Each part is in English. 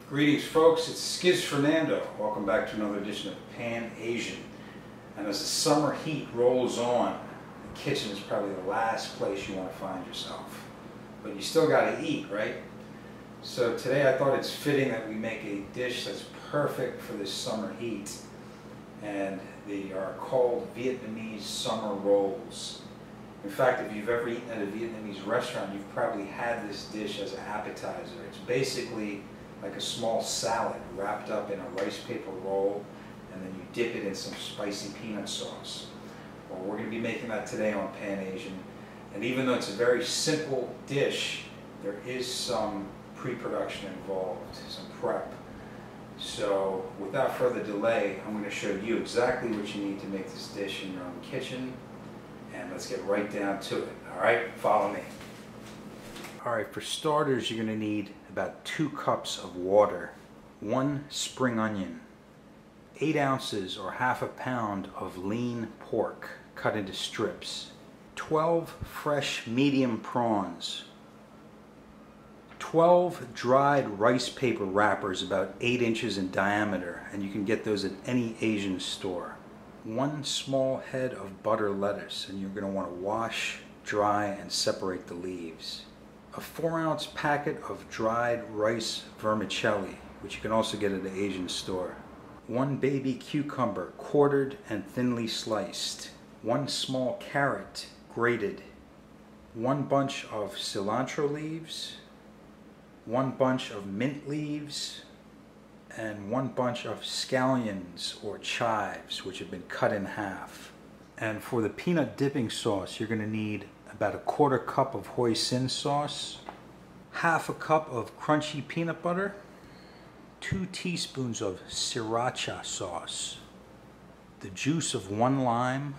Greetings folks, it's Skiz Fernando. Welcome back to another edition of Pan Asian. And as the summer heat rolls on, the kitchen is probably the last place you want to find yourself. But you still got to eat, right? So today I thought it's fitting that we make a dish that's perfect for this summer heat. And they are called Vietnamese summer rolls. In fact, if you've ever eaten at a Vietnamese restaurant, you've probably had this dish as an appetizer. It's basically like a small salad wrapped up in a rice paper roll, and then you dip it in some spicy peanut sauce. Well, we're going to be making that today on Pan Asian. And even though it's a very simple dish, there is some pre-production involved, some prep. So without further delay, I'm going to show you exactly what you need to make this dish in your own kitchen. And let's get right down to it. All right, follow me. All right, for starters, you're going to need about 2 cups of water, 1 spring onion, 8 ounces or half a pound of lean pork cut into strips, 12 fresh medium prawns, 12 dried rice paper wrappers about 8 inches in diameter, and you can get those at any Asian store, 1 small head of butter lettuce, and you're going to want to wash, dry, and separate the leaves. A 4-ounce packet of dried rice vermicelli, which you can also get at an Asian store. 1 baby cucumber, quartered and thinly sliced. 1 small carrot, grated. 1 bunch of cilantro leaves. 1 bunch of mint leaves. And 1 bunch of scallions or chives, which have been cut in half. And for the peanut dipping sauce, you're going to need about a 1/4 cup of hoisin sauce, half a cup of crunchy peanut butter, 2 teaspoons of sriracha sauce, the juice of 1 lime,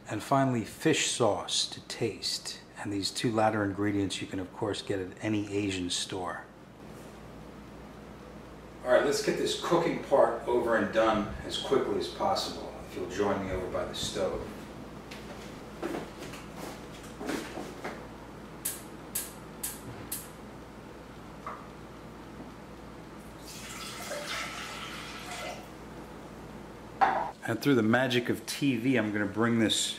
and finally fish sauce to taste. And these 2 latter ingredients you can of course get at any Asian store. All right, let's get this cooking part over and done as quickly as possible. If you'll join me over by the stove. And through the magic of TV, I'm going to bring this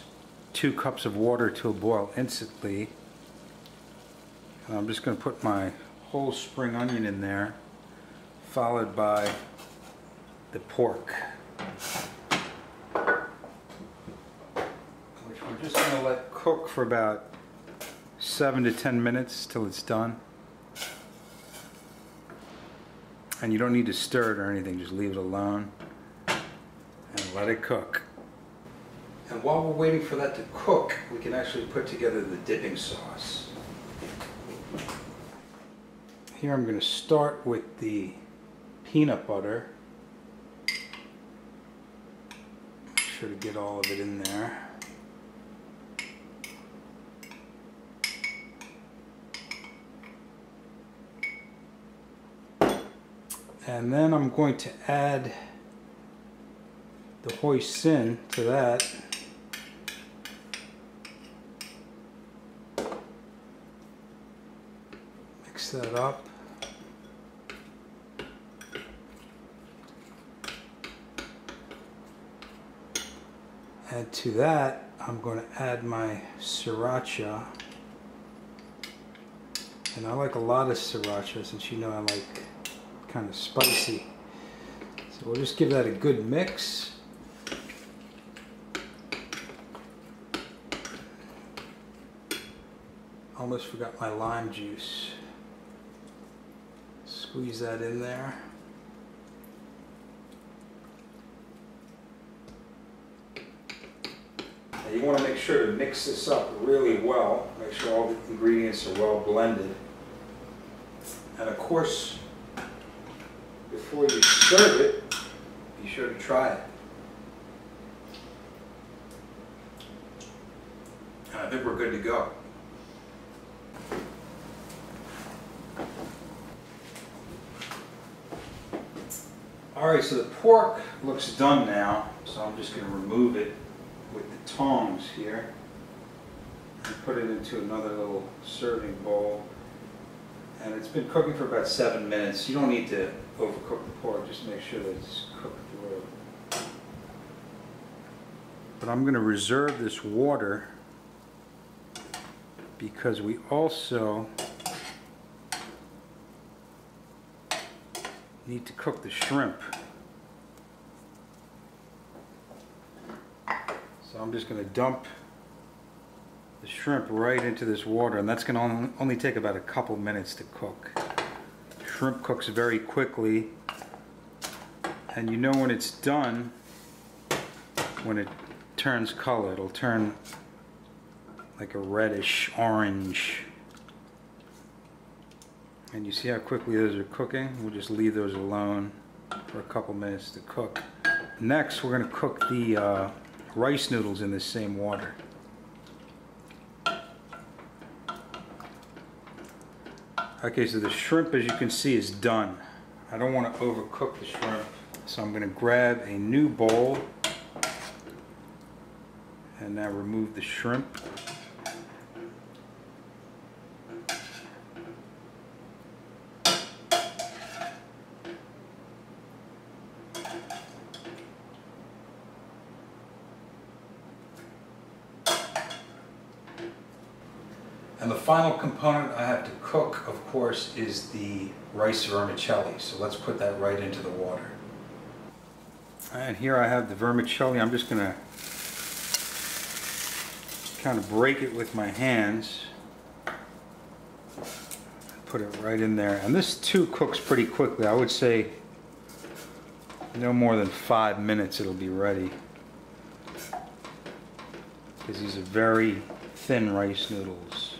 2 cups of water to a boil instantly. And I'm just going to put my whole spring onion in there, followed by the pork, which we're just going to let cook for about 7 to 10 minutes till it's done. And you don't need to stir it or anything, just leave it alone and let it cook. And while we're waiting for that to cook, we can actually put together the dipping sauce. Here I'm going to start with the peanut butter. Make sure to get all of it in there. And then I'm going to add the hoisin to that. Mix that up. And to that, I'm going to add my sriracha. And I like a lot of sriracha, since you know I like kind of spicy. So we'll just give that a good mix. Almost forgot my lime juice. Squeeze that in there. Now you want to make sure to mix this up really well. Make sure all the ingredients are well blended. And of course, before you serve it, be sure to try it. And I think we're good to go. Alright, so the pork looks done now, so I'm just going to remove it with the tongs here and put it into another little serving bowl. And it's been cooking for about 7 minutes. You don't need to overcook the pork, just make sure that it's cooked through. But I'm going to reserve this water because we also need to cook the shrimp. So I'm just going to dump the shrimp right into this water, and that's going to only take about a couple minutes to cook. Shrimp cooks very quickly, and you know when it's done when it turns color. It'll turn like a reddish orange, and you see how quickly those are cooking. We'll just leave those alone for a couple minutes to cook. Next, we're going to cook the rice noodles in this same water. Okay, so the shrimp, as you can see, is done. I don't want to overcook the shrimp, so I'm going to grab a new bowl and now remove the shrimp. And the final component I have to cook, of course, is the rice vermicelli. So let's put that right into the water. And here I have the vermicelli. I'm just going to kind of break it with my hands. Put it right in there. And this too cooks pretty quickly. I would say no more than 5 minutes it'll be ready. Because these are very thin rice noodles.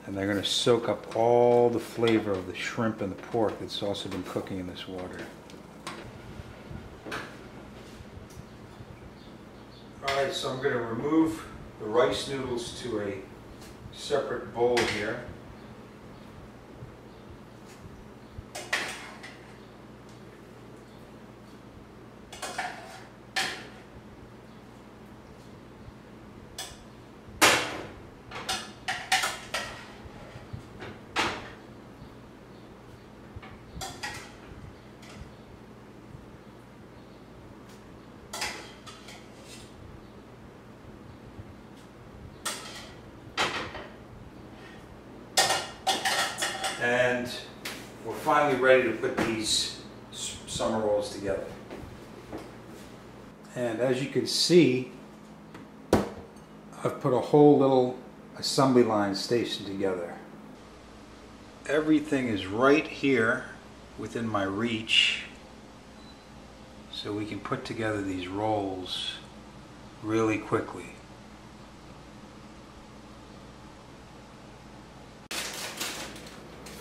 And they're going to soak up all the flavor of the shrimp and the pork that's also been cooking in this water. Alright, so I'm going to remove the rice noodles to a separate bowl here. And we're finally ready to put these summer rolls together. And as you can see, I've put a whole little assembly line station together. Everything is right here within my reach, so we can put together these rolls really quickly.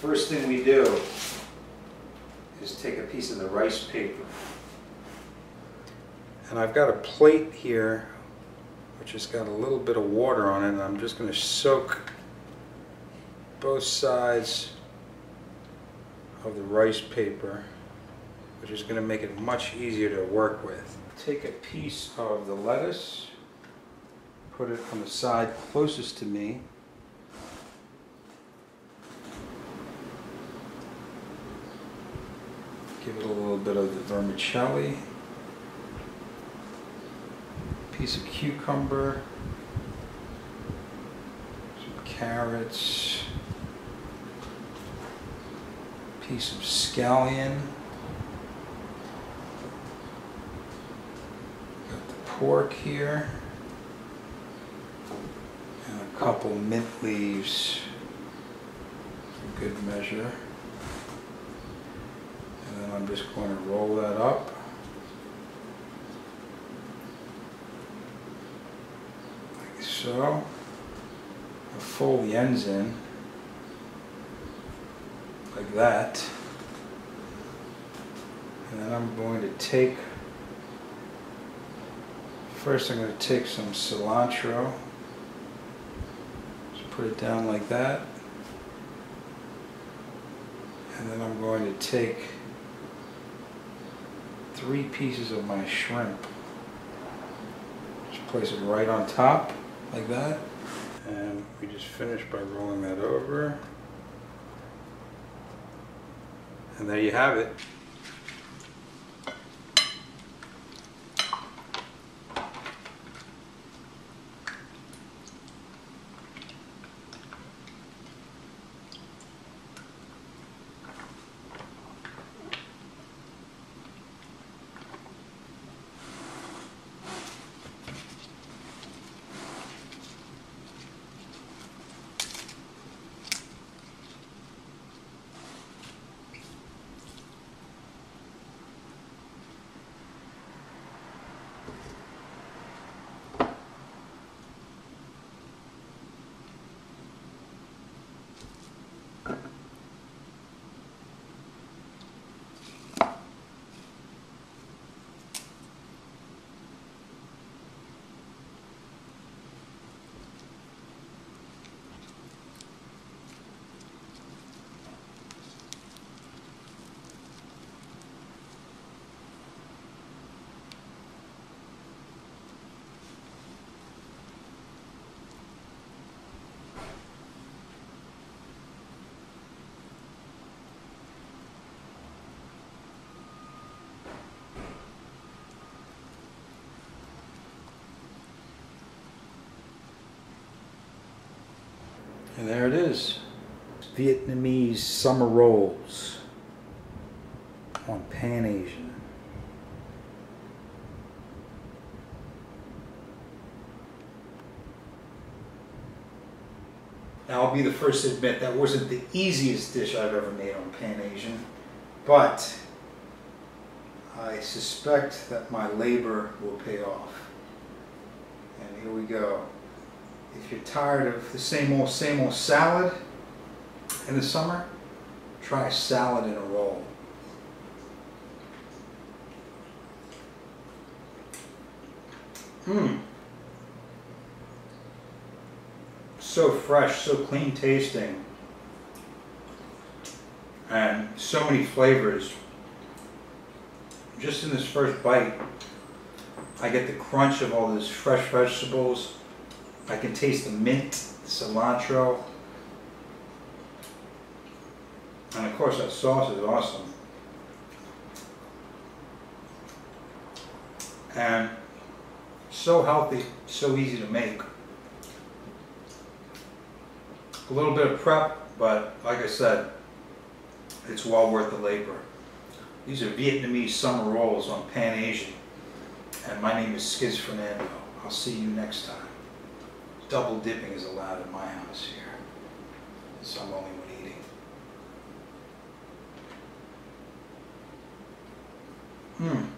First thing we do is take a piece of the rice paper. And I've got a plate here which has got a little bit of water on it, and I'm just going to soak both sides of the rice paper, which is going to make it much easier to work with. Take a piece of the lettuce, put it on the side closest to me. Give it a little bit of the vermicelli, piece of cucumber, some carrots, piece of scallion, got the pork here, and a couple mint leaves for good measure. And then I'm just going to roll that up. Like so. I'll fold the ends in. Like that. And then I'm going to take, first I'm going to take some cilantro. Just put it down like that. And then I'm going to take 3 pieces of my shrimp. Just place it right on top, like that. And we just finish by rolling that over. And there you have it. And there it is. Vietnamese summer rolls on Pan Asian. Now I'll be the first to admit that wasn't the easiest dish I've ever made on Pan Asian, but I suspect that my labor will pay off. And here we go. If you're tired of the same old salad in the summer, try a salad in a roll. So fresh, so clean tasting, and so many flavors. Just in this first bite, I get the crunch of all those fresh vegetables. I can taste the mint, the cilantro, and of course that sauce is awesome. And so healthy, so easy to make. A little bit of prep, but like I said, it's well worth the labor. These are Vietnamese summer rolls on Pan Asian, and my name is Skiz Fernando. I'll see you next time. Double dipping is allowed in my house here, so I'm only one eating.